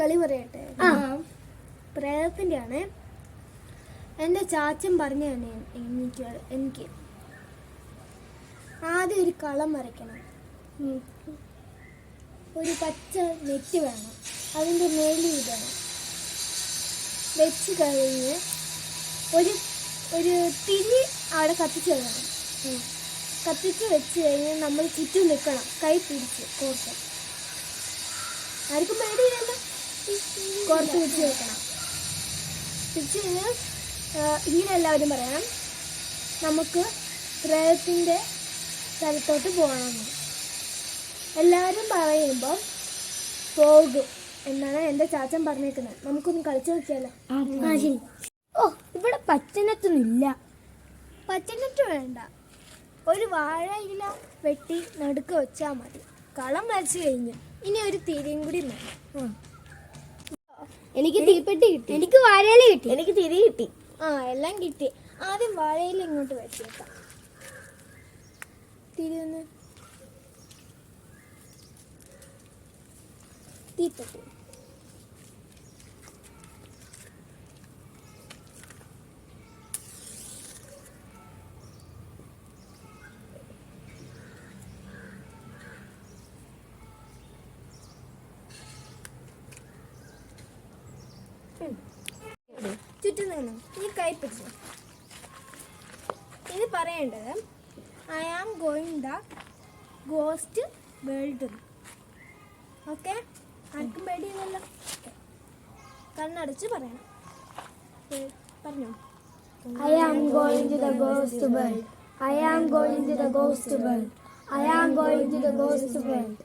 കളി പറയട്ടെ. പ്രേതത്തിന്റെ ആണ്. എൻ്റെ ചാച്ചൻ പറഞ്ഞു തന്നെ എനിക്ക് ആദ്യം ഒരു കളം വരയ്ക്കണം. ഒരു പച്ച നെറ്റ് വേണം, അതിൻ്റെ മേലിൽ ഇടണം. വെച്ച് കഴിഞ്ഞ് ഒരു തിരി അവിടെ കത്തിച്ച് വെക്കണം. കത്തിച്ച് വെച്ച് കഴിഞ്ഞ് നമ്മൾ ചുറ്റും നിൽക്കണം, കൈ പിടിച്ച് കോർത്ത്. ആർക്കും പേടിയില്ലല്ലോ, കോർത്ത് വെച്ച് വെക്കണം. പിടിച്ച് കഴിഞ്ഞ് ഇങ്ങനെ എല്ലാവരും പറയണം, നമുക്ക് പ്രേതത്തിൻ്റെ സ്ഥലത്തോട്ട് പോകണമെന്ന്. എല്ലാവരും പറയുമ്പോൾ പോകും എന്നാണ് എൻ്റെ ചാച്ചൻ പറഞ്ഞേക്കുന്നത്. നമുക്കൊന്ന് കളിച്ചു നോക്കിയാലോ? ഇവിടെ പച്ചനെറ്റൊന്നുമില്ല. പച്ചനെറ്റ് വേണ്ട, ഒരു വാഴ ഇല വെട്ടി നടുക്ക് വെച്ചാൽ മതി. കളം വരച്ച് കഴിഞ്ഞു. ഇനി ഒരു തിരിയും കൂടി വേണം. എനിക്ക് തീപ്പെട്ടി കിട്ടി. എനിക്ക് വാഴയില കിട്ടി. എനിക്ക് തിരി കിട്ടി. എല്ലാം കിട്ടി. ആദ്യം വാഴയില ഇങ്ങോട്ട് വെച്ചേക്കാം. തിരി ഒന്ന് തീപ്പെട്ടി. ചുറ്റും നിന്നു. ഈ കൈ പിടിച്ചു. ഇത് പറയേണ്ടത് I am going the ghost world. Okay? ആർക്കും പേടിയില്ലല്ലോ. കണ്ണടച്ച് പറയണം. പറഞ്ഞോ. I am going to the ghost world. I am going to the ghost world. I am going to the ghost world.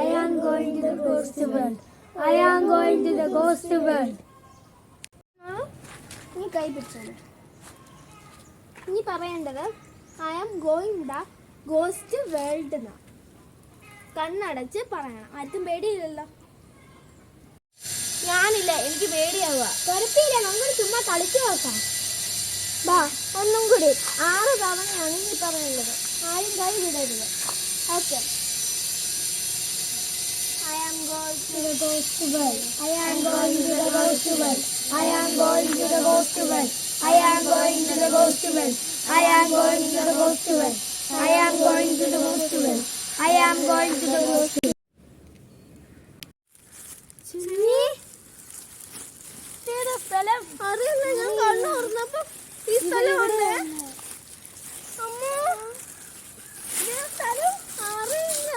I am going to the ghost world. I am going to the ghost world. നീ കൈ പിടിച്ചോളൂ. ഇനി പറയേണ്ടത് I am going the ghost world എന്നാ. കണ്ണടച്ച് പറയണം. ആർക്കും പേടിയില്ലല്ലോ. ഞാനില്ല, എനിക്ക് പേടിയാവുക. കുഴപ്പമില്ല, നമ്മൾ ചുമ്മാ കളിച്ചു നോക്കാം. വാ, ഒന്നും കൂടി. 6 തവണയാണ് ഈ പറയുന്നത്. ആരും കൈ വിടരുത്. Okay. I am going to the ghost world. I am going to the ghost world. I am going to the ghost world. I am going to the ghost world. I am going to the ghost world. I am going to the ghost world. I am going to the ghost world. സ്ഥലം അറിയില്ല. ഞാൻ കണ്ണു തുറന്നപ്പോ ഈ സ്ഥലം വന്നേ. അമ്മോ, സ്ഥലം അറിയില്ല.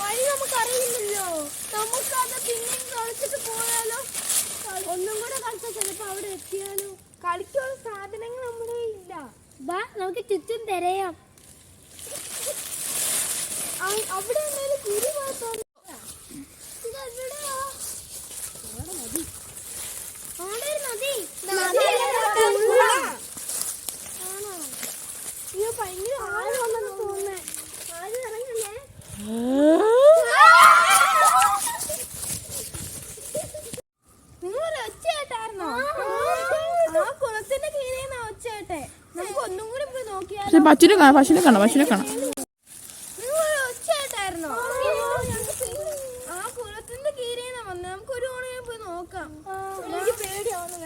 വഴി നമുക്കറിയില്ലല്ലോ. നമുക്കത് പിന്നെയും കളിച്ചിട്ട് പോയാലോ? ഒന്നും കൂടെ കളിച്ചാൽ ചിലപ്പോ അവിടെ എത്തിയാലോ? കളിക്കാനുള്ള സാധനങ്ങൾ നമ്മുടെ ഇല്ല. വാ, നമുക്ക് ചുറ്റും തിരയാം. അവിടെ കുരി മാത്രം. അയ്യോ, ഭയങ്കര ആഴമുണ്ടെന്ന് തോന്നുന്നേ. ആരും ഇറങ്ങില്ലേ? നിങ്ങൾ ഒച്ചയായിട്ടായിരുന്നോ? ആ കുളത്തിന്റെ കീഴേന്നാ ഒച്ചയാട്ടെ. നമുക്ക് ഒന്നും കൂടി പോയി നോക്കിയാലോ? പശുവിനെ കാണാം. നിങ്ങൾ ഒച്ചയായിട്ടായിരുന്നോ? ആ കുളത്തിന്റെ കീഴേന്നാ വന്നത്. നമുക്ക് ഒരു ഓണം പോയി നോക്കാം. എനിക്ക് പേടിയാവുന്നു.